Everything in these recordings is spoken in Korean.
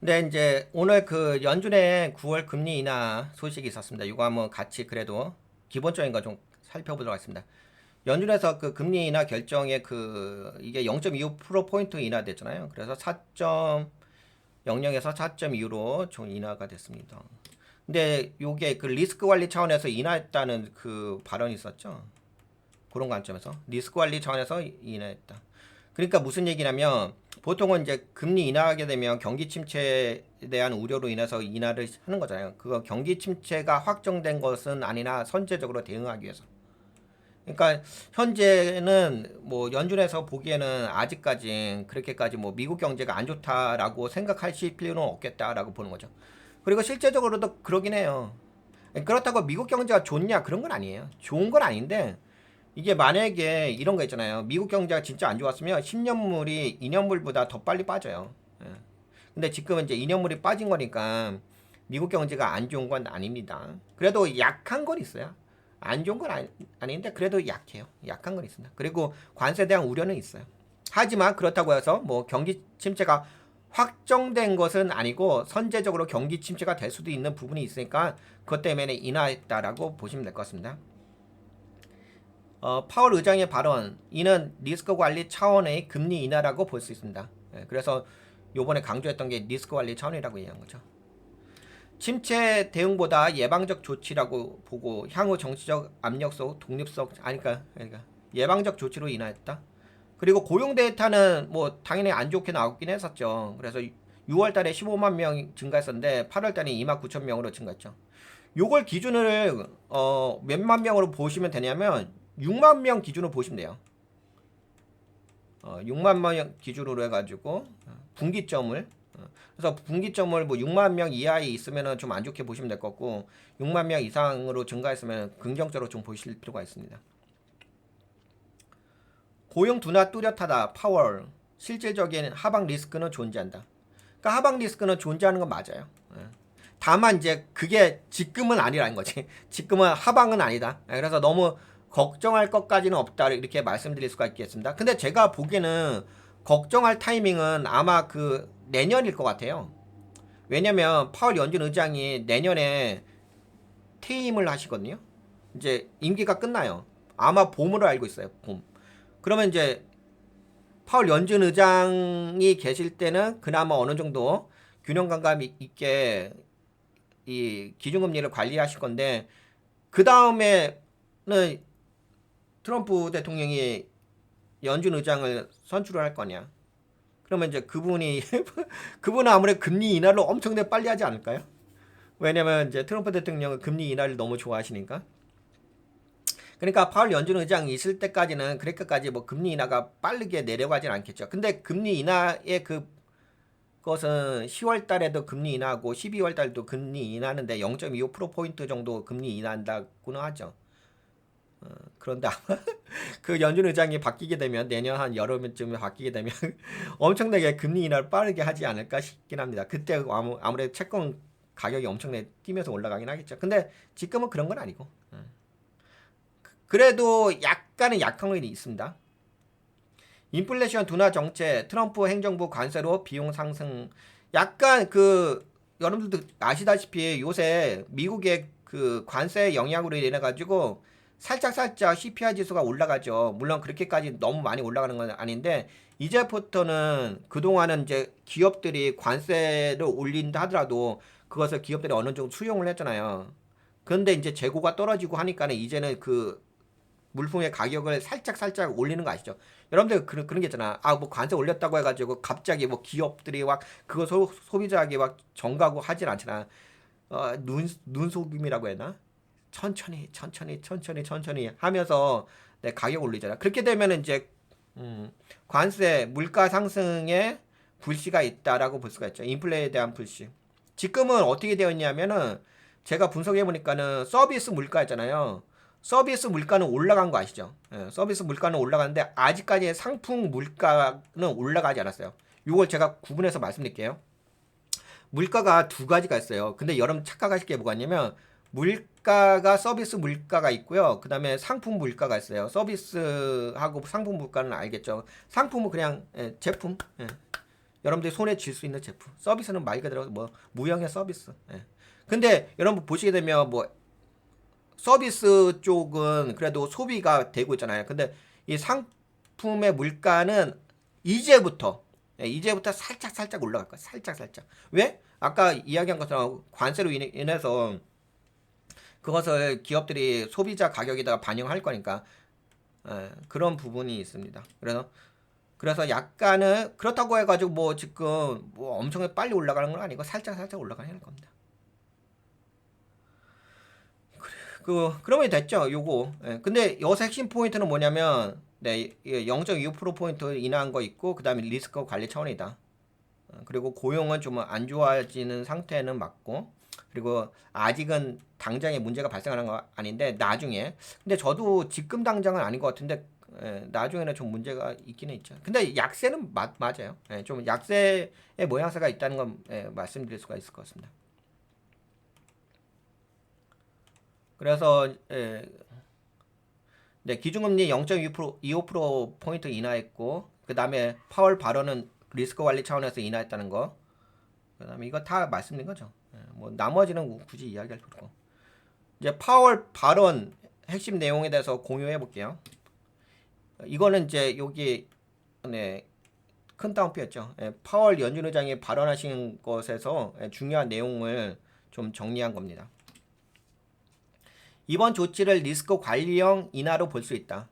근데 이제 오늘 그 연준의 9월 금리 인하 소식이 있었습니다. 이거 한번 같이 그래도 기본적인 거 좀 살펴보도록 하겠습니다. 연준에서 그 금리 인하 결정에 그 이게 0.25%포인트 인하됐잖아요. 그래서 4.00에서 4.2로 좀 인하가 됐습니다. 근데 요게 그 리스크 관리 차원에서 인하했다는 그 발언이 있었죠. 그런 관점에서 리스크 관리 차원에서 인하했다. 그러니까 무슨 얘기냐면 보통은 이제 금리 인하하게 되면 경기 침체에 대한 우려로 인해서 인하를 하는 거잖아요. 그거 경기 침체가 확정된 것은 아니나 선제적으로 대응하기 위해서. 그러니까 현재는 뭐 연준에서 보기에는 아직까지 그렇게까지 뭐 미국 경제가 안 좋다라고 생각하실 필요는 없겠다라고 보는 거죠. 그리고 실제적으로도 그러긴 해요. 그렇다고 미국 경제가 좋냐 그런 건 아니에요. 좋은 건 아닌데 이게 만약에 이런 거 있잖아요. 미국 경제가 진짜 안 좋았으면 10년물이 2년물보다 더 빨리 빠져요. 예. 근데 지금은 이제 2년물이 빠진 거니까 미국 경제가 안 좋은 건 아닙니다. 그래도 약한 건 있어요. 안 좋은 건 아닌데 그래도 약해요. 약한 건 있습니다. 그리고 관세에 대한 우려는 있어요. 하지만 그렇다고 해서 뭐 경기 침체가 확정된 것은 아니고 선제적으로 경기 침체가 될 수도 있는 부분이 있으니까 그것 때문에 인하했다라고 보시면 될 것 같습니다. 파월 의장의 발언, 이는 리스크 관리 차원의 금리 인하라고 볼 수 있습니다. 그래서 요번에 강조했던 게 리스크 관리 차원이라고 얘기한 거죠. 침체 대응보다 예방적 조치라고 보고 향후 정치적 압력 속 독립성 그러니까 예방적 조치로 인하했다. 그리고 고용 데이터는 뭐 당연히 안 좋게 나오긴 했었죠. 그래서 6월 달에 15만 명 증가했었는데 8월 달에 2만 9천 명으로 증가했죠. 요걸 기준을 몇만 명으로 보시면 되냐면 6만 명 기준으로 보시면 돼요. 6만 명 기준으로 해가지고 분기점을 그래서 분기점을 뭐 6만 명 이하에 있으면은 좀 안 좋게 보시면 될 것 같고 6만 명 이상으로 증가했으면 긍정적으로 좀 보실 필요가 있습니다. 고용 둔화 뚜렷하다. 파월 실질적인 하방 리스크는 존재한다. 그러니까 하방 리스크는 존재하는 건 맞아요. 다만 이제 그게 지금은 아니라는 거지. 지금은 하방은 아니다. 그래서 너무 걱정할 것까지는 없다 이렇게 말씀드릴 수가 있겠습니다. 근데 제가 보기에는 걱정할 타이밍은 아마 그 내년일 것 같아요. 왜냐면 파월 연준 의장이 내년에 퇴임을 하시거든요. 이제 임기가 끝나요. 아마 봄으로 알고 있어요. 봄. 그러면 이제 파월 연준 의장이 계실 때는 그나마 어느 정도 균형 감각 있게 이 기준금리를 관리하실 건데 그 다음에는 트럼프 대통령이 연준 의장을 선출을 할 거냐? 그러면 이제 그분이 그분은 아무래도 금리 인하를 엄청나게 빨리 하지 않을까요? 왜냐면 이제 트럼프 대통령은 금리 인하를 너무 좋아하시니까. 그러니까 파월 연준 의장이 있을 때까지는 그렇게까지 뭐 금리 인하가 빠르게 내려가진 않겠죠. 근데 금리 인하의 그것은 10월 달에도 금리 인하하고 12월 달도 금리 인하하는데 0.25%포인트 정도 금리 인하한다고는 하죠. 그런데 아마 그 연준 의장이 바뀌게 되면 내년 한 여름쯤에 바뀌게 되면 엄청나게 금리 인하를 빠르게 하지 않을까 싶긴 합니다. 그때 아무래도 채권 가격이 엄청나게 뛰면서 올라가긴 하겠죠. 근데 지금은 그런 건 아니고. 그래도 약간의 약한 게 있습니다. 인플레이션 둔화 정책, 트럼프 행정부 관세로 비용 상승. 약간 그 여러분들도 아시다시피 요새 미국의 그 관세 영향으로 인해 가지고 살짝 CPI 지수가 올라가죠. 물론 그렇게까지 너무 많이 올라가는 건 아닌데 이제부터는 그동안은 이제 기업들이 관세를 올린다 하더라도 그것을 기업들이 어느 정도 수용을 했잖아요. 그런데 이제 재고가 떨어지고 하니까는 이제는 그 물품의 가격을 살짝 올리는 거 아시죠? 여러분들 그런 게 있잖아. 아, 뭐 관세 올렸다고 해가지고 갑자기 뭐 기업들이 막 그거 소비자에게 막 정가고 하진 않잖아. 눈속임이라고 했나? 천천히 하면서 내 가격 올리잖아. 그렇게 되면 이제 관세, 물가 상승에 불씨가 있다라고 볼 수가 있죠. 인플레에 대한 불씨. 지금은 어떻게 되어 있냐면은 제가 분석해 보니까는 서비스 물가였잖아요. 서비스 물가는 올라간 거 아시죠? 서비스 물가는 올라가는데 아직까지 상품 물가는 올라가지 않았어요. 이걸 제가 구분해서 말씀드릴게요. 물가가 두 가지가 있어요. 근데 여러분 착각하실 게 뭐가 있냐면 물가가 서비스 물가가 있고요. 그 다음에 상품 물가가 있어요. 서비스하고 상품 물가는 알겠죠. 상품은 그냥 제품. 여러분들이 손에 쥘 수 있는 제품. 서비스는 말 그대로 뭐 무형의 서비스. 예. 근데 여러분 보시게 되면 뭐 서비스 쪽은 그래도 소비가 되고 있잖아요. 근데 이 상품의 물가는 이제부터 이제부터 살짝 올라갈 거야. 살짝. 왜? 아까 이야기한 것처럼 관세로 인해서 그것을 기업들이 소비자 가격에다가 반영할 거니까 그런 부분이 있습니다. 그래서 약간은 그렇다고 해가지고 뭐 지금 뭐 엄청 빨리 올라가는 건 아니고 살짝 올라가는 겁니다. 그러면 됐죠. 요거. 근데 여기서 핵심 포인트는 뭐냐면 0.25% 인하한 거 있고 그다음에 리스크 관리 차원이다. 그리고 고용은 좀 안 좋아지는 상태는 맞고 그리고 아직은 당장에 문제가 발생하는 거 아닌데 나중에 근데 저도 지금 당장은 아닌 것 같은데 나중에는 좀 문제가 있기는 있죠. 근데 약세는 맞아요. 좀 약세의 모양새가 있다는 건 말씀드릴 수가 있을 것 같습니다. 그래서 기준금리 0.25% 인하했고 그 다음에 파월 발언은 리스크 관리 차원에서 인하했다는 거. 그 다음에 이거 다 말씀드린 거죠. 뭐 나머지는 굳이 이야기할 필요 없고. 이제 파월 발언 핵심 내용에 대해서 공유해 볼게요. 이거는 이제 여기 큰 따옴표였죠. 파월 연준 의장이 발언하신 것에서 중요한 내용을 좀 정리한 겁니다. 이번 조치를 리스크 관리형 인하로 볼 수 있다.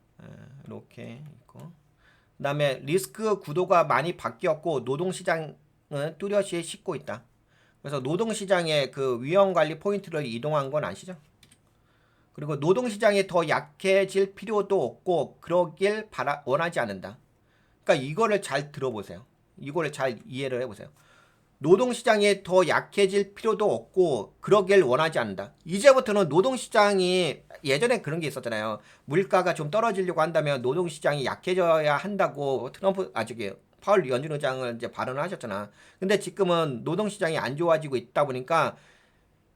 이렇게 있고. 그 다음에 리스크 구도가 많이 바뀌었고 노동시장은 뚜렷이 식고 있다. 그래서 노동시장의 그 위험관리 포인트를 이동한 건 아시죠? 그리고 노동시장이 더 약해질 필요도 없고 그러길 원하지 않는다. 그러니까 이거를 잘 들어보세요. 이거를 잘 이해를 해보세요. 노동시장이 더 약해질 필요도 없고 그러길 원하지 않는다. 이제부터는 노동시장이 예전에 그런 게 있었잖아요. 물가가 좀 떨어지려고 한다면 노동시장이 약해져야 한다고 파월 연준 의장을 이제 발언을 하셨잖아. 근데 지금은 노동시장이 안 좋아지고 있다 보니까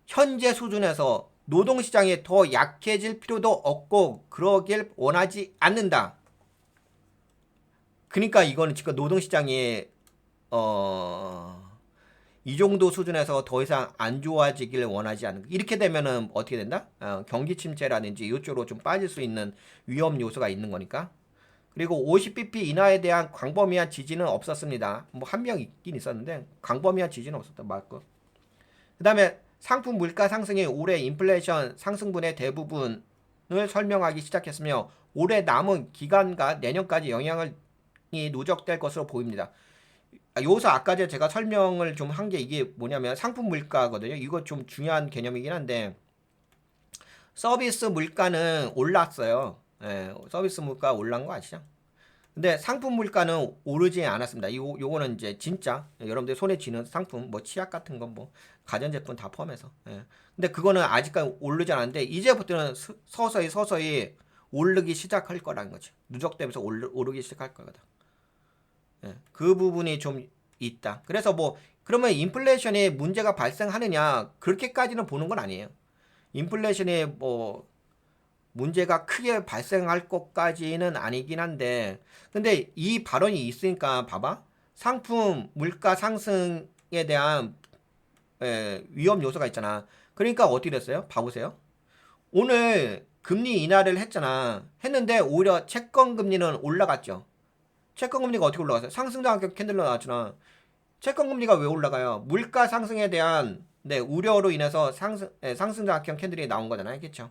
현재 수준에서 노동시장이 더 약해질 필요도 없고 그러길 원하지 않는다. 그러니까 이거는 지금 노동시장이 이 정도 수준에서 더 이상 안 좋아지길 원하지 않는 이렇게 되면은 어떻게 된다? 경기 침체라든지 이쪽으로 좀 빠질 수 있는 위험 요소가 있는 거니까. 그리고 50bp 인하에 대한 광범위한 지지는 없었습니다. 뭐 한 명 있긴 있었는데 광범위한 지지는 없었다. 맞고. 그다음에 상품 물가 상승이 올해 인플레이션 상승분의 대부분을 설명하기 시작했으며 올해 남은 기간과 내년까지 영향이 누적될 것으로 보입니다. 여기서 아까 제가 설명을 좀 한 게 이게 뭐냐면 상품 물가거든요. 이거 좀 중요한 개념이긴 한데 서비스 물가는 올랐어요. 서비스 물가 올란 거 아시죠? 근데 상품 물가는 오르지 않았습니다. 요거는 이제 진짜 여러분들 손에 쥐는 상품 뭐 치약 같은 건 뭐 가전제품 다 포함해서. 근데 그거는 아직까지 오르지 않았는데 이제부터는 서서히 오르기 시작할 거라는 거죠. 누적되면서 오르기 시작할 거거든. 그 부분이 좀 있다. 그래서 뭐 그러면 인플레이션에 문제가 발생하느냐 그렇게까지는 보는 건 아니에요. 인플레이션에 뭐 문제가 크게 발생할 것까지는 아니긴 한데 근데 이 발언이 있으니까 봐봐. 상품 물가 상승에 대한 위험 요소가 있잖아. 그러니까 어떻게 됐어요? 봐보세요. 오늘 금리 인하를 했는데 오히려 채권 금리는 올라갔죠. 채권 금리가 어떻게 올라갔어요? 상승장학경 캔들로 나왔잖아. 채권 금리가 왜 올라가요? 물가 상승에 대한 우려로 인해서 상승장학경 캔들이 나온 거잖아요. 그렇죠?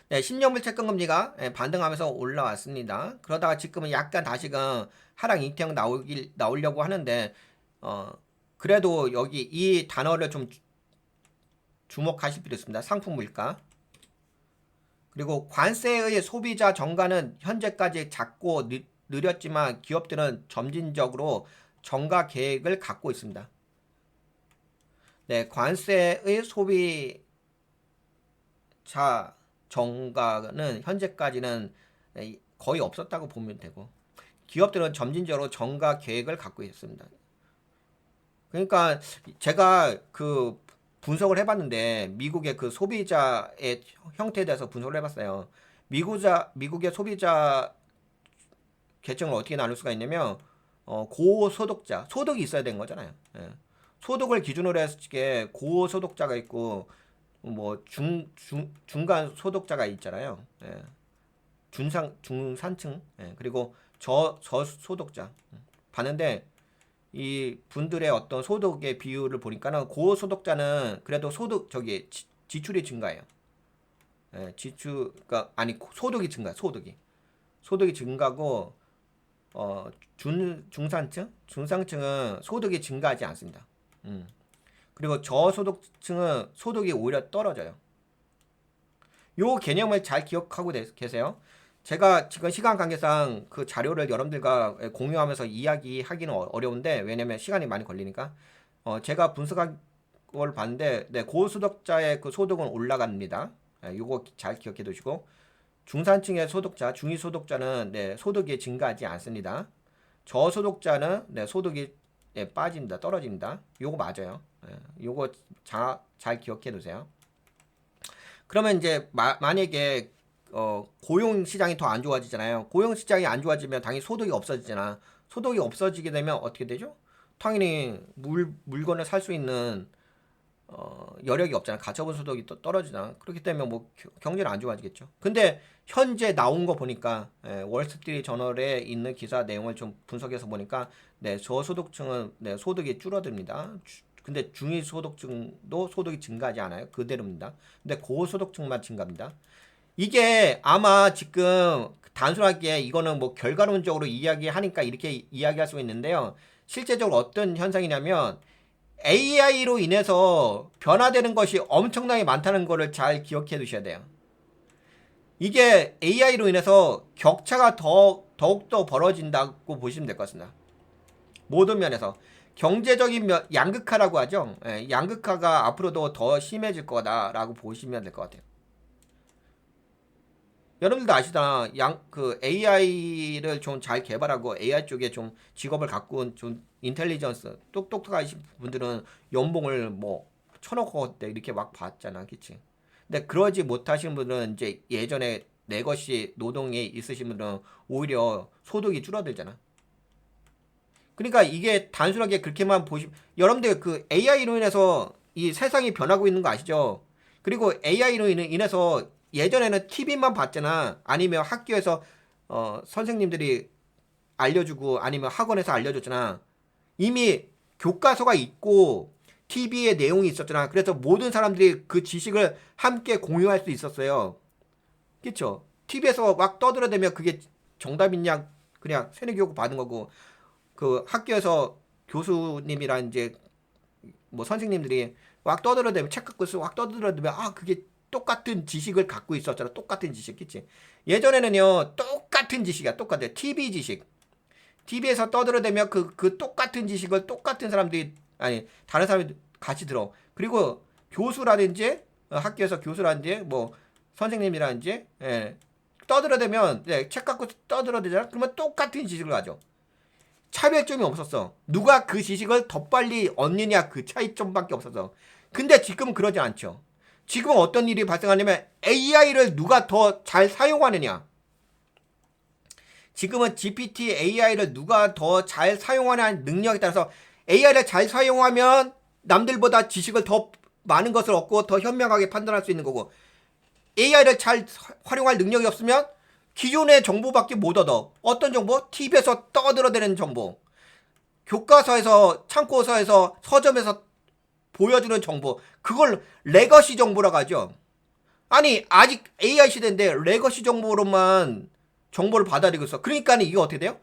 10년물 채권 금리가 반등하면서 올라왔습니다. 그러다가 지금은 약간 다시금 하락 인형 나오려고 하는데 그래도 여기 이 단어를 좀 주목하실 필요 있습니다. 상품 물가. 그리고 관세의 소비자 정가는 현재까지 작고 느렸지만 기업들은 점진적으로 정가 계획을 갖고 있습니다. 관세의 소비자 정가는 현재까지는 거의 없었다고 보면 되고 기업들은 점진적으로 정가 계획을 갖고 있습니다. 그러니까 제가 그 분석을 해봤는데 미국의 그 소비자의 형태에 대해서 분석을 해봤어요. 미국의 소비자 계층을 어떻게 나눌 수가 있냐면 고소득자, 소득이 있어야 되는 거잖아요. 예. 소득을 기준으로 해서 이게 고소득자가 있고 뭐 중간 소득자가 있잖아요. 예. 중산층, 예. 그리고 저소득자. 봤는데 이 분들의 어떤 소득의 비율을 보니까는 고소득자는 그래도 지출이 증가해요. 예, 그러니까 아니 소득이 증가, 소득이 증가고 중상층은 소득이 증가하지 않습니다. 그리고 저소득층은 소득이 오히려 떨어져요. 요 개념을 잘 기억하고 계세요. 제가 지금 시간 관계상 그 자료를 여러분들과 공유하면서 이야기하기는 어려운데 왜냐면 시간이 많이 걸리니까 제가 분석한 걸 봤는데 네, 고소득자의 그 소득은 올라갑니다. 요거 잘 기억해 두시고 중산층의 소득자, 중위소득자는 네, 소득이 증가하지 않습니다. 저소득자는 네, 소득이 네, 빠집니다. 떨어집니다. 요거 맞아요. 요거 잘 기억해 두세요. 그러면 이제 만약에 고용 시장이 더 안 좋아지잖아요. 고용 시장이 안 좋아지면 당연히 소득이 없어지잖아. 소득이 없어지게 되면 어떻게 되죠? 당연히 물건을 살 수 있는 여력이 없잖아. 가처분 소득이 또 떨어지잖아. 그렇기 때문에 뭐 경제는 안 좋아지겠죠. 근데 현재 나온 거 보니까 월스트리트 저널에 있는 기사 내용을 좀 분석해서 보니까 네, 저소득층은 네, 소득이 줄어듭니다. 근데 중위소득층도 소득이 증가하지 않아요. 그대로입니다. 근데 고소득층만 증가합니다. 이게 아마 지금 단순하게 이거는 뭐 결과론적으로 이야기하니까 이렇게 이야기할 수 있는데요. 실제적으로 어떤 현상이냐면 AI로 인해서 변화되는 것이 엄청나게 많다는 것을 잘 기억해 두셔야 돼요. 이게 AI로 인해서 격차가 더욱더 벌어진다고 보시면 될 것 같습니다. 모든 면에서. 경제적인 양극화라고 하죠. 양극화가 앞으로도 더 심해질 거다라고 보시면 될 것 같아요. 여러분들도 아시잖아. 그 AI를 좀 잘 개발하고 AI 쪽에 좀 직업을 갖고 좀 인텔리전스 똑똑하신 분들은 연봉을 뭐 1,000억 원대 이렇게 막 받잖아. 그치? 근데 그러지 못하시는 분들은 이제 예전에 내 것이 노동에 있으신 분들은 오히려 소득이 줄어들잖아. 그러니까 이게 단순하게 그렇게만 여러분들 그 AI로 인해서 이 세상이 변하고 있는 거 아시죠? 그리고 AI로 인해서 예전에는 TV만 봤잖아. 아니면 학교에서 선생님들이 알려주고 아니면 학원에서 알려줬잖아. 이미 교과서가 있고 TV에 내용이 있었잖아. 그래서 모든 사람들이 그 지식을 함께 공유할 수 있었어요. 그쵸? TV에서 막 떠들어대면 그게 정답이냐 그냥 세뇌교육 받은 거고 그 학교에서 교수님이랑 이제 뭐 선생님들이 막 떠들어대면 책 갖고 있어 막 떠들어대면 그게 똑같은 지식을 갖고 있었잖아. 똑같은 지식, 그치? 예전에는요, 똑같은 지식이야. 똑같아. TV 지식. TV에서 떠들어대면 그 똑같은 지식을 똑같은 사람들이, 아니, 다른 사람이 같이 들어. 그리고 교수라든지, 학교에서 교수라든지, 뭐, 선생님이라든지, 떠들어대면, 책 갖고 떠들어대잖아? 그러면 똑같은 지식을 가져. 차별점이 없었어. 누가 그 지식을 더 빨리 얻느냐 그 차이점밖에 없었어. 근데 지금은 그러지 않죠. 지금 어떤 일이 발생하냐면 AI를 누가 더 잘 사용하느냐. 지금은 GPT AI를 누가 더 잘 사용하는 능력에 따라서 AI를 잘 사용하면 남들보다 지식을 더 많은 것을 얻고 더 현명하게 판단할 수 있는 거고 AI를 잘 활용할 능력이 없으면 기존의 정보밖에 못 얻어. 어떤 정보? TV에서 떠들어대는 정보. 교과서에서 참고서에서 서점에서 보여주는 정보. 그걸 레거시 정보라고 하죠. 아니 아직 AI 시대인데 레거시 정보로만 정보를 받아들이고 있어. 그러니까 이게 어떻게 돼요?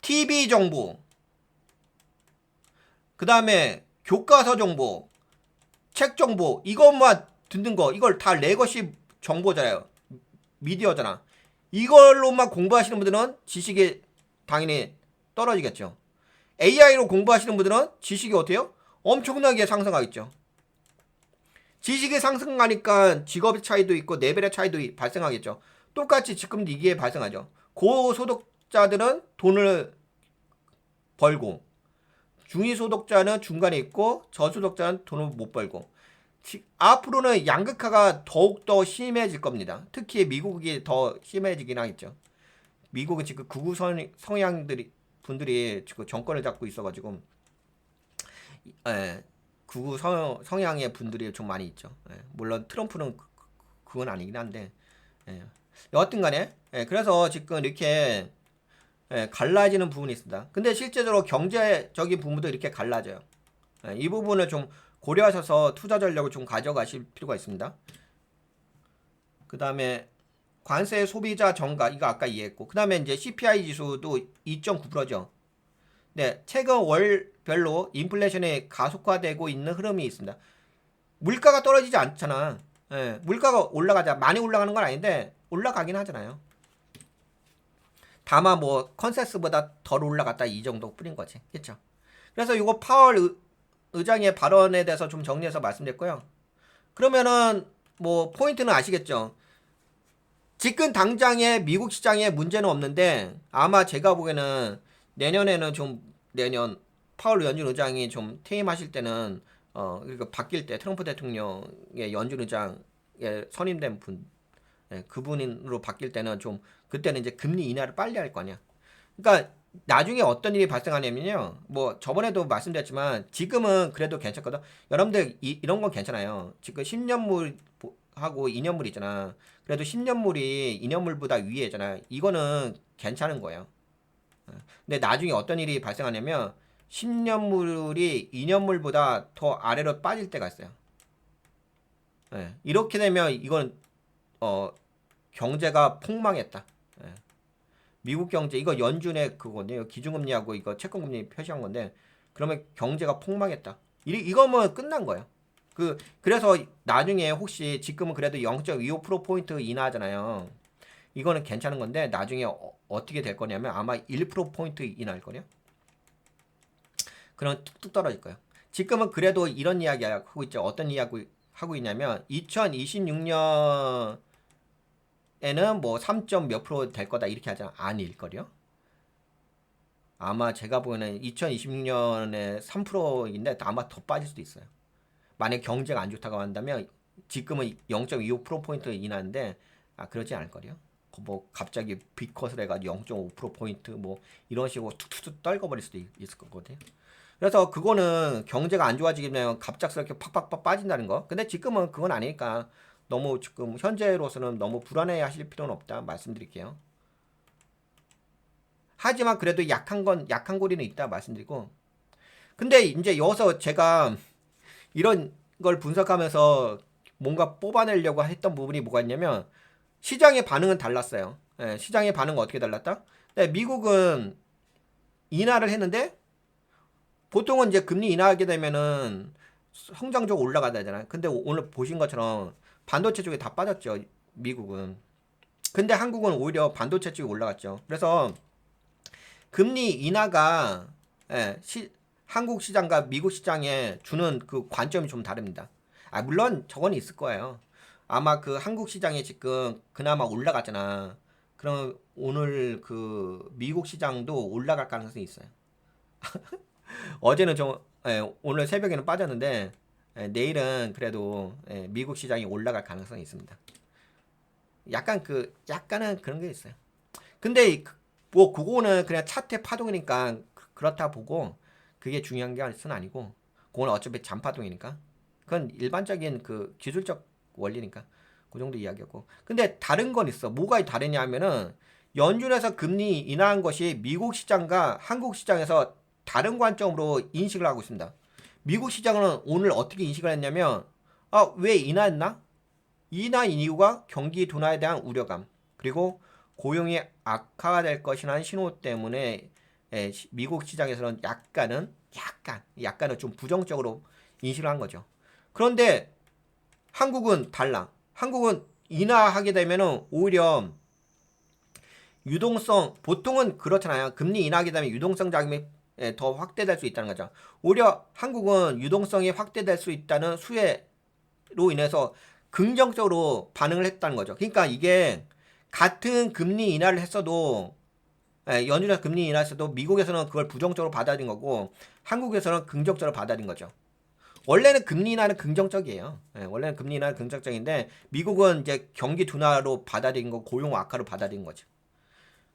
TV 정보, 그 다음에 교과서 정보, 책 정보 이것만 듣는 거 이걸 다 레거시 정보잖아요. 미디어잖아. 이걸로만 공부하시는 분들은 지식이 당연히 떨어지겠죠. AI로 공부하시는 분들은 지식이 어때요? 엄청나게 상승하겠죠. 지식이 상승하니까 직업의 차이도 있고 레벨의 차이도 발생하겠죠. 똑같이 지금도 이게 발생하죠. 고소득자들은 돈을 벌고 중위소득자는 중간에 있고 저소득자는 돈을 못 벌고 앞으로는 양극화가 더욱더 심해질 겁니다. 특히 미국이 더 심해지긴 하겠죠. 미국은 지금 극우 성향들이 분들이 지금 정권을 잡고 있어가지고 극우 성향의 분들이 좀 많이 있죠. 물론 트럼프는 그건 아니긴 한데 여하튼 간에 그래서 지금 이렇게 갈라지는 부분이 있습니다. 근데 실제적으로 경제적인 부분도 이렇게 갈라져요. 이 부분을 좀 고려하셔서 투자 전략을 좀 가져가실 필요가 있습니다. 그 다음에 관세 소비자 정가 이거 아까 이해했고 그 다음에 이제 CPI 지수도 2.9%죠. 네, 최근 월별로 인플레이션이 가속화되고 있는 흐름이 있습니다. 물가가 떨어지지 않잖아. 물가가 올라가자 많이 올라가는 건 아닌데 올라가긴 하잖아요. 다만 뭐 컨센서스보다 덜 올라갔다 이 정도 뿐인 거지. 그렇죠? 그래서 이거 파월 의장의 발언에 대해서 좀 정리해서 말씀드렸고요. 그러면은 뭐 포인트는 아시겠죠? 지금 당장의 미국 시장에 문제는 없는데 아마 제가 보기에는 내년에는 좀 내년 파월 연준 의장이 좀 퇴임하실 때는 그러니까 바뀔 때 트럼프 대통령의 연준 의장에 선임된 분 그분으로 바뀔 때는 좀 그때는 이제 금리 인하를 빨리 할 거 아니야. 그러니까 나중에 어떤 일이 발생하냐면요. 뭐 저번에도 말씀드렸지만 지금은 그래도 괜찮거든. 여러분들 이런 건 괜찮아요. 지금 10년물 하고 2년물 있잖아. 그래도 10년물이 2년물보다 위에잖아. 이거는 괜찮은 거예요. 근데 나중에 어떤 일이 발생하냐면 10년물이 2년물보다 더 아래로 빠질 때가 있어요. 이렇게 되면 이건 경제가 폭망했다. 미국 경제 이거 연준의 그거네요. 기준금리하고 이거 채권금리 표시한 건데 그러면 경제가 폭망했다. 이거면 끝난 거예요. 그래서 나중에 혹시 지금은 그래도 0.25% 인하하잖아요. 이거는 괜찮은 건데 나중에 어떻게 될 거냐면 아마 1% 인하할 거냐? 그럼 뚝뚝 떨어질 거예요. 지금은 그래도 이런 이야기 하고 있죠. 어떤 이야기 하고 있냐면 2026년에는 뭐 3점 몇 프로 될 거다 이렇게 하잖아. 아닐걸요? 아마 제가 보기에는 2026년에 3%인데 아마 더 빠질 수도 있어요. 만약 경제가 안 좋다고 한다면 지금은 0.25% 인하인데 그러지 않을 거요. 뭐 갑자기 빅컷을 해가지고 0.5%포인트 뭐 이런 식으로 툭툭툭 떨궈버릴 수도 있을 거거든요. 그래서 그거는 경제가 안 좋아지면 갑작스럽게 팍팍팍 빠진다는 거. 근데 지금은 그건 아니니까 너무 지금 현재로서는 너무 불안해 하실 필요는 없다 말씀드릴게요. 하지만 그래도 약한 고리는 있다 말씀드리고. 근데 이제 여기서 제가 이런 걸 분석하면서 뭔가 뽑아내려고 했던 부분이 뭐가 있냐면 시장의 반응은 달랐어요. 시장의 반응은 어떻게 달랐다? 미국은 인하를 했는데 보통은 이제 금리 인하하게 되면은 성장적 올라가야 되잖아요. 근데 오늘 보신 것처럼 반도체 쪽에 다 빠졌죠. 미국은. 근데 한국은 오히려 반도체 쪽이 올라갔죠. 그래서 금리 인하가 한국 시장과 미국 시장에 주는 그 관점이 좀 다릅니다. 물론 저건 있을 거예요. 아마 그 한국 시장에 지금 그나마 올라갔잖아. 그럼 오늘 그 미국 시장도 올라갈 가능성이 있어요. 어제는 오늘 새벽에는 빠졌는데 내일은 그래도 미국 시장이 올라갈 가능성이 있습니다. 약간은 그런 게 있어요. 근데 뭐 그거는 그냥 차트 파동이니까 그렇다 보고 그게 중요한 것은 아니고 그건 어차피 잔파동이니까 그건 일반적인 그 기술적 원리니까 그 정도 이야기였고. 근데 다른 건 있어. 뭐가 다르냐 하면은 연준에서 금리 인하한 것이 미국 시장과 한국 시장에서 다른 관점으로 인식을 하고 있습니다. 미국 시장은 오늘 어떻게 인식을 했냐면 왜 인하했나? 인하인 이유가 경기 둔화에 대한 우려감 그리고 고용이 악화가 될 것이라는 신호 때문에 미국 시장에서는 약간은 좀 부정적으로 인식을 한 거죠. 그런데 한국은 달라. 한국은 인하하게 되면은 오히려 유동성 보통은 그렇잖아요. 금리 인하하게 되면 유동성 자금이 더 확대될 수 있다는 거죠. 오히려 한국은 유동성이 확대될 수 있다는 수혜로 인해서 긍정적으로 반응을 했다는 거죠. 그러니까 이게 같은 금리 인하를 했어도 연준에서 금리 인하했어도 미국에서는 그걸 부정적으로 받아들인 거고 한국에서는 긍정적으로 받아들인 거죠. 원래는 금리 인하는 긍정적이에요. 원래는 금리 인하는 긍정적인데 미국은 이제 경기 둔화로 받아들인 거 고용 악화로 받아들인 거죠.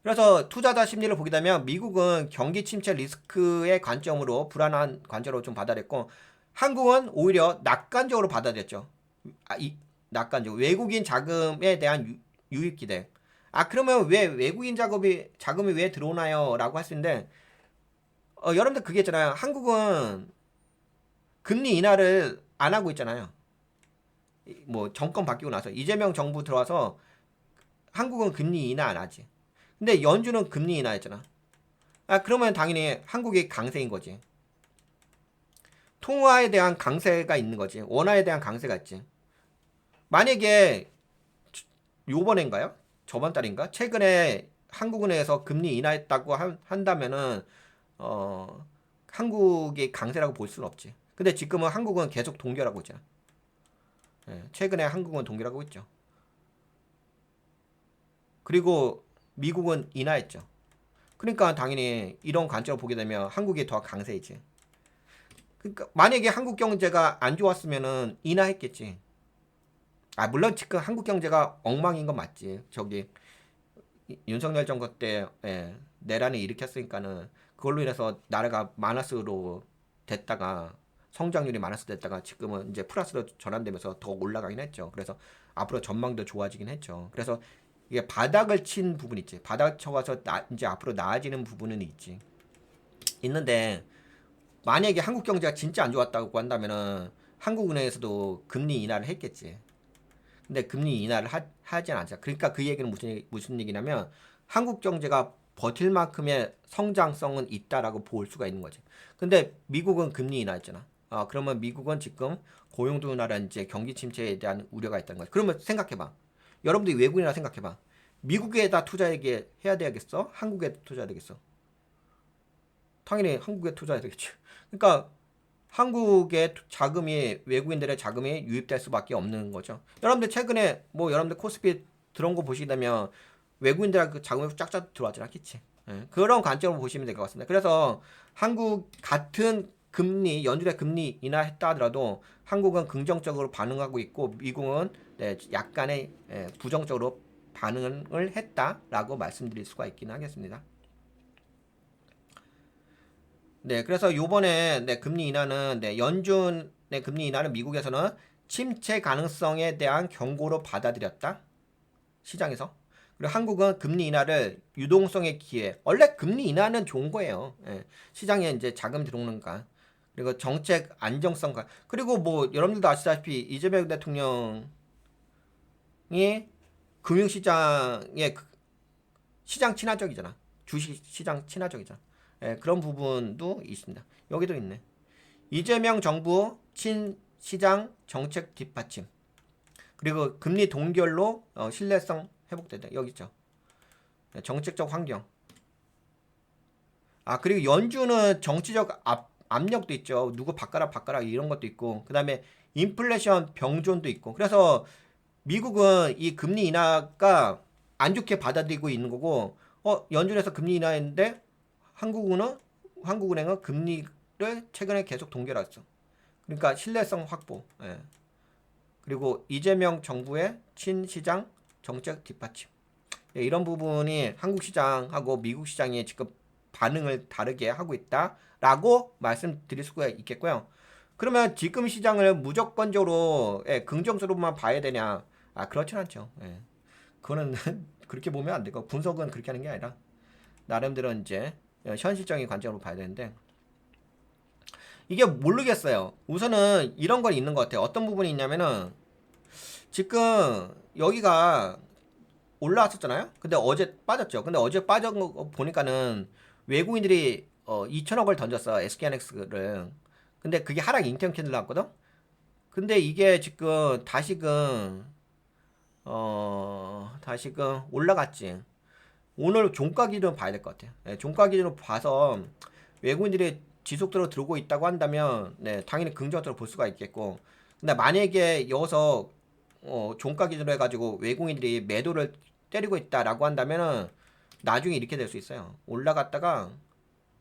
그래서 투자자 심리를 보게 되면 미국은 경기 침체 리스크의 관점으로 불안한 관점으로 좀 받아들였고 한국은 오히려 낙관적으로 받아들였죠. 낙관적 외국인 자금에 대한 유입 기대. 그러면 왜 외국인 자금이 왜 들어오나요? 라고 할 수 있는데 여러분들 그게 있잖아요. 한국은 금리 인하를 안 하고 있잖아요. 뭐 정권 바뀌고 나서 이재명 정부 들어와서 한국은 금리 인하 안 하지. 근데 연준은 금리 인하했잖아. 그러면 당연히 한국이 강세인 거지. 통화에 대한 강세가 있는 거지. 원화에 대한 강세가 있지. 만약에 요번인가요? 저번 달인가? 최근에 한국은행에서 금리 인하했다고 한다면은 한국이 강세라고 볼 수는 없지. 근데 지금은 한국은 계속 동결하고 있잖아. 최근에 한국은 동결하고 있죠. 그리고 미국은 인하했죠. 그러니까 당연히 이런 관점을 보게 되면 한국이 더 강세이지. 그러니까 만약에 한국 경제가 안 좋았으면은 인하했겠지. 물론 지금 한국 경제가 엉망인 건 맞지. 저기 윤석열 정부 때 내란을 일으켰으니까는 그걸로 인해서 나라가 마이너스로 됐다가 성장률이 마이너스 됐다가 지금은 이제 플러스로 전환되면서 더 올라가긴 했죠. 그래서 앞으로 전망도 좋아지긴 했죠. 그래서 이게 바닥을 친 부분 있지. 바닥 쳐가서 이제 앞으로 나아지는 부분은 있는데 만약에 한국 경제가 진짜 안 좋았다고 한다면은 한국은행에서도 금리 인하를 했겠지. 근데 금리 인하를 하진 않죠. 그러니까 그 얘기는 무슨 얘기냐면 한국 경제가 버틸 만큼의 성장성은 있다라고 볼 수가 있는 거지. 근데 미국은 금리 인하했잖아. 그러면 미국은 지금 고용 둔화라든지 경기 침체에 대한 우려가 있다는 거지. 그러면 생각해봐. 여러분들이 외국인이라 생각해봐. 미국에다 투자하게 해야 되겠어? 한국에 투자해야 되겠어? 당연히 한국에 투자해야 되겠지. 그러니까 한국의 자금이 외국인들의 자금이 유입될 수밖에 없는 거죠. 여러분들 최근에 뭐 여러분들 코스피 들어온 거 보시게 되면 외국인들 그 자금이 쫙쫙 들어왔지 않겠지. 그런 관점으로 보시면 될 것 같습니다. 그래서 한국 같은 금리 연준의 금리 인하했다 하더라도 한국은 긍정적으로 반응하고 있고 미국은 약간의 부정적으로 반응을 했다라고 말씀드릴 수가 있긴 하겠습니다. 그래서 요번에 금리 인하는 연준의 금리 인하는 미국에서는 침체 가능성에 대한 경고로 받아들였다. 시장에서. 그리고 한국은 금리 인하를 유동성의 기회. 원래 금리 인하는 좋은 거예요. 시장에 이제 자금 들어오는가. 그리고 정책 안정성과. 그리고 뭐 여러분들도 아시다시피 이재명 대통령이 금융시장의 시장 친화적이잖아. 주식 시장 친화적이잖아. 그런 부분도 있습니다. 여기도 있네. 이재명 정부 친시장 정책 뒷받침. 그리고 금리 동결로 신뢰성 회복된다. 여기 있죠. 정책적 환경. 그리고 연준은 정치적 압력도 있죠. 누구 바꿔라 이런 것도 있고. 그 다음에 인플레이션 병존도 있고. 그래서 미국은 이 금리 인하가 안 좋게 받아들이고 있는 거고, 연준에서 금리 인하했는데 한국은행은 금리를 최근에 계속 동결했어. 그러니까 신뢰성 확보. 그리고 이재명 정부의 친시장 정책 뒷받침. 이런 부분이 한국 시장하고 미국 시장이 지금 반응을 다르게 하고 있다라고 말씀드릴 수가 있겠고요. 그러면 지금 시장을 무조건적으로 긍정적으로만 봐야 되냐? 그렇진 않죠. 그거는 그렇게 보면 안 되고 분석은 그렇게 하는 게 아니라 나름대로 이제 현실적인 관점으로 봐야 되는데 이게 모르겠어요. 우선은 이런 건 있는 것 같아요. 어떤 부분이 있냐면은 지금 여기가 올라왔었잖아요. 근데 어제 빠졌죠. 근데 어제 빠진 거 보니까는 외국인들이 2천억을 던졌어. SK하이닉스를. 근데 그게 하락 인터넷 캔들 나왔거든. 근데 이게 지금 다시금 올라갔지. 오늘 종가 기준 봐야 될 것 같아요. 종가 기준으로 봐서 외국인들이 지속적으로 들어오고 있다고 한다면 당연히 긍정적으로 볼 수가 있겠고, 근데 만약에 여기서 종가 기준으로 해가지고 외국인들이 매도를 때리고 있다라고 한다면은 나중에 이렇게 될 수 있어요. 올라갔다가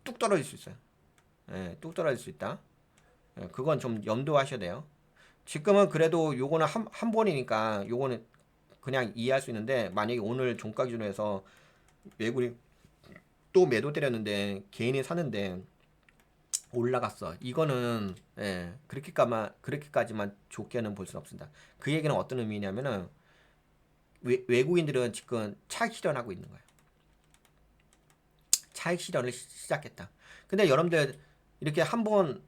뚝 떨어질 수 있어요. 뚝 떨어질 수 있다. 그건 좀 염두하셔야 돼요. 지금은 그래도 요거는 한 번이니까 요거는 그냥 이해할 수 있는데 만약에 오늘 종가 기준으로 해서 외국인 또 매도 때렸는데 개인이 사는데 올라갔어. 이거는 그렇게까지만 좋게는 볼 수는 없습니다. 그 얘기는 어떤 의미냐면은 외국인들은 지금 차익 실현하고 있는 거예요. 차익 실현을 시작했다. 근데 여러분들 이렇게 한 번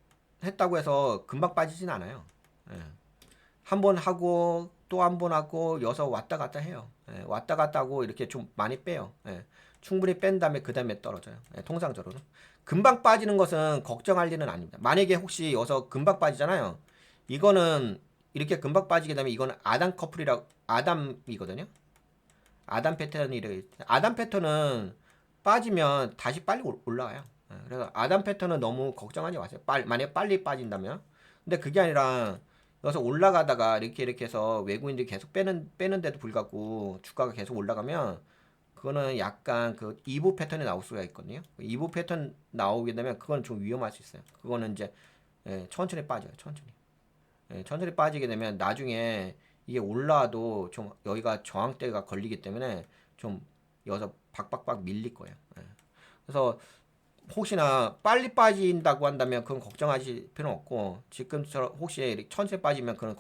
했다고 해서 금방 빠지진 않아요. 예. 한 번 하고 또 한 번 하고 여서 왔다 갔다 해요. 왔다 갔다 하고 이렇게 좀 많이 빼요. 충분히 뺀 다음에 그 다음에 떨어져요. 통상적으로는. 금방 빠지는 것은 걱정할 일은 아닙니다. 만약에 혹시 여서 금방 빠지잖아요. 이거는 이렇게 금방 빠지게 되면 이거는 아담 커플이라고 아담이거든요. 아담 패턴이 아담 패턴은 빠지면 다시 빨리 올라와요. 그래서 아담 패턴은 너무 걱정하지 마세요. 만약 빨리 빠진다면. 근데 그게 아니라 여기서 올라가다가 이렇게 해서 외국인들이 계속 빼는데도 불구하고 주가가 계속 올라가면 그거는 약간 그 2부 패턴이 나올 수가 있거든요. 2부 패턴 나오게 되면 그건 좀 위험할 수 있어요. 그거는 이제 천천히 빠져요. 천천히. 천천히 빠지게 되면 나중에 이게 올라와도 좀 여기가 저항대가 걸리기 때문에 좀 여기서 박박박 밀릴 거예요. 그래서 혹시나 빨리 빠진다고 한다면 그건 걱정하실 필요는 없고 지금처럼 혹시 천천히 빠지면 그건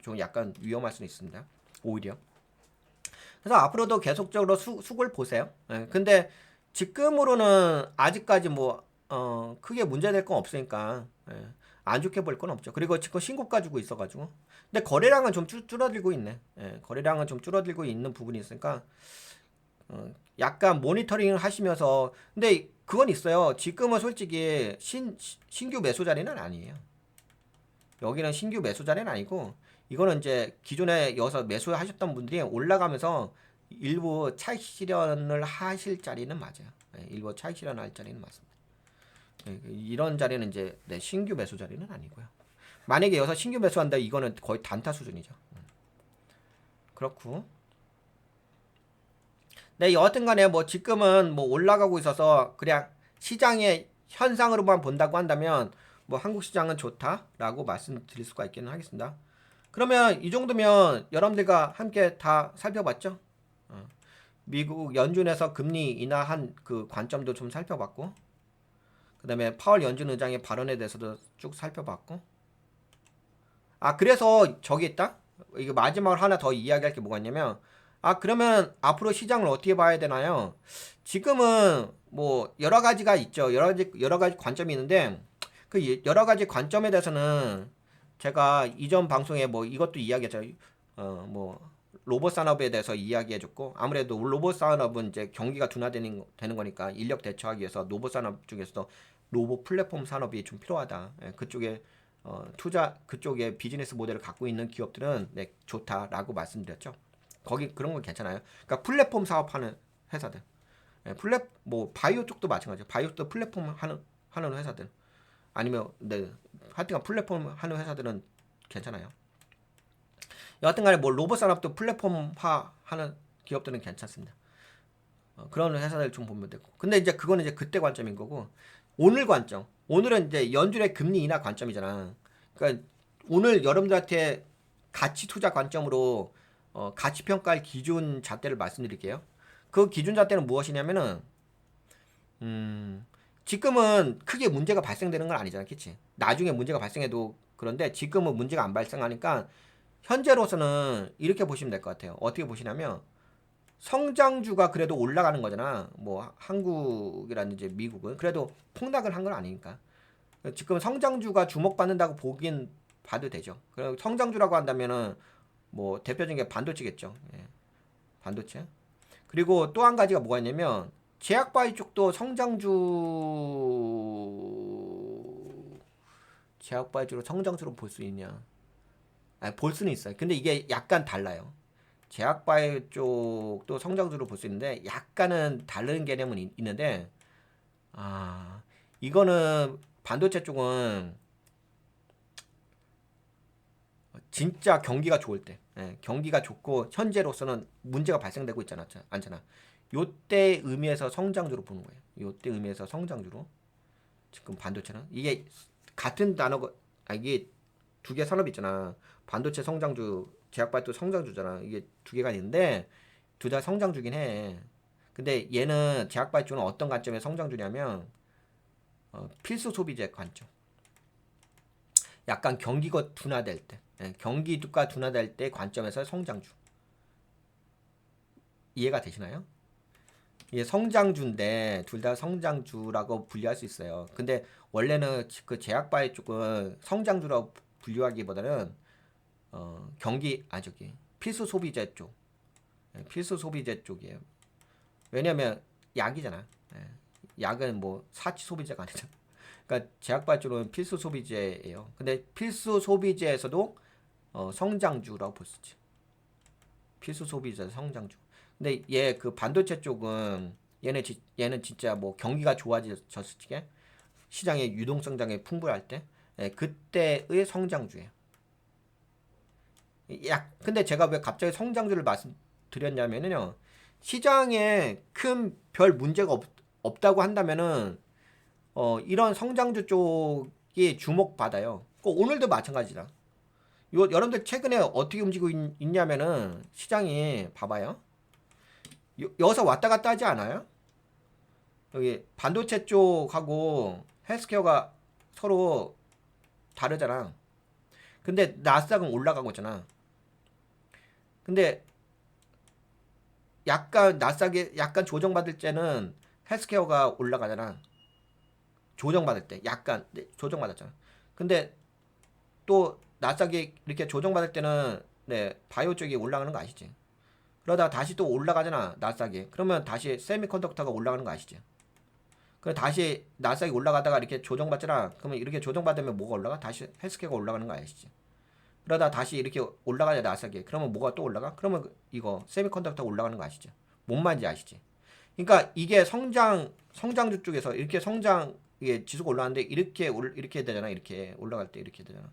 좀 약간 위험할 수는 있습니다. 오히려. 그래서 앞으로도 계속적으로 수급을 보세요. 근데 지금으로는 아직까지 뭐 크게 문제될 건 없으니까 안 좋게 볼 건 없죠. 그리고 지금 신고가 주고 있어가지고 근데 거래량은 좀 줄어들고 있네. 거래량은 좀 줄어들고 있는 부분이 있으니까 약간 모니터링을 하시면서 근데 그건 있어요. 지금은 솔직히 신규 매수 자리는 아니에요. 여기는 신규 매수 자리는 아니고 이거는 이제 기존에 여기서 매수하셨던 분들이 올라가면서 일부 차익 실현을 하실 자리는 맞아요. 일부 차익 실현할 자리는 맞습니다. 이런 자리는 이제 신규 매수 자리는 아니고요. 만약에 여기서 신규 매수한다 이거는 거의 단타 수준이죠. 그렇고 네, 여하튼 간에 뭐 지금은 뭐 올라가고 있어서 그냥 시장의 현상으로만 본다고 한다면 뭐 한국 시장은 좋다라고 말씀드릴 수가 있기는 하겠습니다. 그러면 이 정도면 여러분들과 함께 다 살펴봤죠? 미국 연준에서 금리 인하한 그 관점도 좀 살펴봤고 그 다음에 파월 연준 의장의 발언에 대해서도 쭉 살펴봤고 그래서 저기 있다? 이거 마지막으로 하나 더 이야기할 게 뭐가 있냐면 그러면 앞으로 시장을 어떻게 봐야 되나요? 지금은 뭐 여러 가지가 있죠. 여러 가지 관점이 있는데 그 여러 가지 관점에 대해서는 제가 이전 방송에 뭐 이것도 이야기했죠. 뭐 로봇 산업에 대해서 이야기해줬고 아무래도 로봇 산업은 이제 경기가 둔화되는 거니까 인력 대처하기 위해서 로봇 산업 중에서도 로봇 플랫폼 산업이 좀 필요하다. 그쪽에 그쪽에 비즈니스 모델을 갖고 있는 기업들은 좋다라고 말씀드렸죠. 거기 그런 건 괜찮아요. 그러니까 플랫폼 사업하는 회사들, 뭐 바이오 쪽도 마찬가지예요. 바이오도 플랫폼 하는 회사들, 아니면 하여튼간 플랫폼 하는 회사들은 괜찮아요. 여하튼간에 뭐 로봇 산업도 플랫폼화 하는 기업들은 괜찮습니다. 그런 회사들 좀 보면 되고. 근데 이제 그거는 이제 그때 관점인 거고 오늘 관점. 오늘은 이제 연준의 금리 인하 관점이잖아. 그러니까 오늘 여러분들한테 가치 투자 관점으로 가치 평가할 기준 잣대를 말씀드릴게요. 그 기준 잣대는 무엇이냐면은 지금은 크게 문제가 발생되는 건 아니잖아, 그치? 나중에 문제가 발생해도 그런데 지금은 문제가 안 발생하니까 현재로서는 이렇게 보시면 될 것 같아요. 어떻게 보시냐면 성장주가 그래도 올라가는 거잖아. 뭐 한국이라든지 미국은 그래도 폭락을 한 건 아니니까. 지금 성장주가 주목받는다고 보긴 봐도 되죠. 그리고 성장주라고 한다면은 뭐 대표적인 게 반도체겠죠. 반도체. 그리고 또 한 가지가 뭐가 있냐면 제약바이 쪽도 제약바이 쪽으로 성장주로 볼 수 있냐? 볼 수는 있어요. 근데 이게 약간 달라요. 제약바이오 쪽도 성장주로 볼 수 있는데 약간은 다른 개념은 있는데 이거는 반도체 쪽은 진짜 경기가 좋을 때 경기가 좋고 현재로서는 문제가 발생되고 있잖아 않잖아. 요때 의미에서 성장주로 보는 거예요. 요때 의미에서 성장주로 지금 반도체는 이게 같은 단어가 이게 두 개 산업 있잖아. 반도체 성장주, 제약바이오 성장주잖아. 이게 두 개가 있는데 둘 다 성장주긴 해. 근데 얘는 제약발주는 어떤 관점의 성장주냐면 필수 소비재 관점. 약간 경기가 둔화될 때, 경기가 둔화될 때 관점에서 성장주. 이해가 되시나요? 이게 성장주인데 둘 다 성장주라고 분류할 수 있어요. 근데 원래는 그 제약바이 쪽은 성장주라고 분류하기보다는 저기 필수 소비재 쪽, 필수 소비재 쪽이에요. 왜냐면 약이잖아. 약은 뭐 사치 소비재가 아니잖아. 그러니까 제약바이 쪽은 필수 소비재예요. 근데 필수 소비재에서도 성장주라고 볼 수 있지. 필수 소비재 성장주. 근데 얘 그 반도체 쪽은 얘는 진짜 뭐 경기가 좋아졌을 때 시장의 유동성장이 풍부할 때 그때의 성장주예요. 근데 제가 왜 갑자기 성장주를 말씀드렸냐면요. 시장에 큰 별 문제가 없다고 한다면은 이런 성장주 쪽이 주목받아요. 오늘도 마찬가지다. 여러분들 최근에 어떻게 움직이고 있냐면은 시장이 봐봐요. 여기서 왔다 갔다 하지 않아요? 여기 반도체 쪽하고 헬스케어가 서로 다르잖아. 근데 나스닥은 올라가고 있잖아. 근데 약간 나스닥이 약간 조정받을 때는 헬스케어가 올라가잖아. 조정받을 때 약간 조정받았잖아. 근데 또 나스닥이 이렇게 조정받을 때는 바이오 쪽이 올라가는 거 아시지? 그러다가 다시 또 올라가잖아 나스닥이. 그러면 다시 세미컨덕터가 올라가는 거 아시지? 그럼 다시 나스닥이 올라가다가 이렇게 조정받잖아. 그러면 이렇게 조정받으면 뭐가 올라가? 다시 헬스케어가 올라가는 거 아시지? 그러다 다시 이렇게 올라가자 나스닥이. 그러면 뭐가 또 올라가? 그러면 이거 세미컨덕터가 올라가는 거 아시죠? 뭔 말인지 아시지? 그러니까 이게 성장주 쪽에서 이렇게 이게 지수가 올라가는데 이렇게 되잖아. 이렇게 올라갈 때 이렇게 되잖아.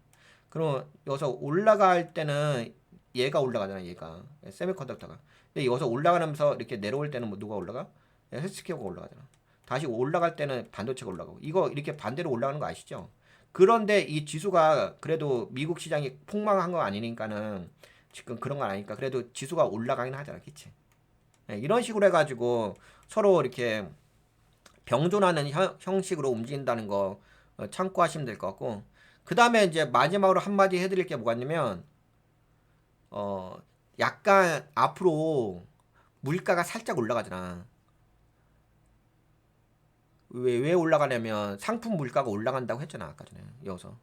그럼 여기서 올라갈 때는 얘가 올라가잖아. 얘가 세미컨덕터가. 근데 여기서 올라가면서 이렇게 내려올 때는 뭐 누가 올라가? 헬스케어가 올라가잖아. 다시 올라갈 때는 반도체가 올라가고. 이거 이렇게 반대로 올라가는 거 아시죠? 그런데 이 지수가 그래도 미국 시장이 폭망한 거 아니니까는 지금 그런 건 아니니까 그래도 지수가 올라가긴 하잖아. 그치? 이런 식으로 해가지고 서로 이렇게 병존하는 형식으로 움직인다는 거 참고하시면 될 것 같고, 그 다음에 이제 마지막으로 한마디 해드릴 게 뭐가 있냐면 약간 앞으로 물가가 살짝 올라가잖아. 왜 올라가냐면 상품 물가가 올라간다고 했잖아. 아까 전에 여기서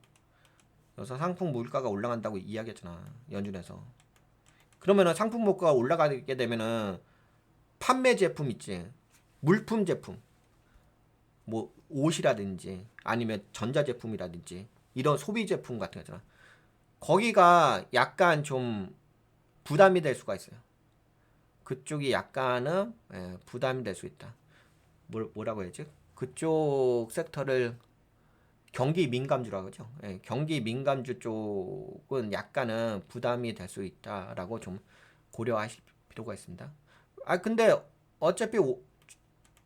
상품 물가가 올라간다고 이야기했잖아. 연준에서. 그러면은 상품 물가가 올라가게 되면은 판매 제품 있지, 물품 제품, 뭐 옷이라든지 아니면 전자제품이라든지 이런 소비 제품 같은 거 있잖아. 거기가 약간 좀 부담이 될 수가 있어요. 그쪽이 약간은 부담이 될 수 있다. 뭐라고 해야지? 그쪽 섹터를 경기 민감주라고 하죠. 경기 민감주 쪽은 약간은 부담이 될 수 있다라고 좀 고려하실 필요가 있습니다. 근데 어차피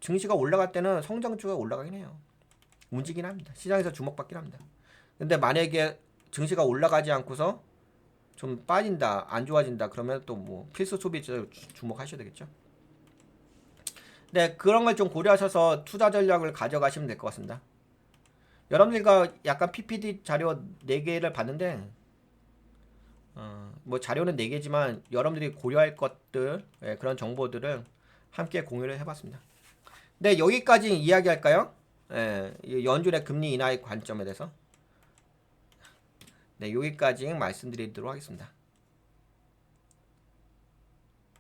증시가 올라갈 때는 성장주가 올라가긴 해요. 움직이긴 합니다. 시장에서 주목받긴 합니다. 근데 만약에 증시가 올라가지 않고서 좀 빠진다, 안 좋아진다, 그러면 또 뭐 필수 소비재 주목하셔야 되겠죠. 네, 그런 걸 좀 고려하셔서 투자 전략을 가져가시면 될 것 같습니다. 여러분들과 약간 PPT 자료 4개를 봤는데, 뭐 자료는 4개지만 여러분들이 고려할 것들, 그런 정보들을 함께 공유를 해봤습니다. 네, 여기까지 이야기할까요? 연준의 금리 인하의 관점에 대해서. 네, 여기까지 말씀드리도록 하겠습니다.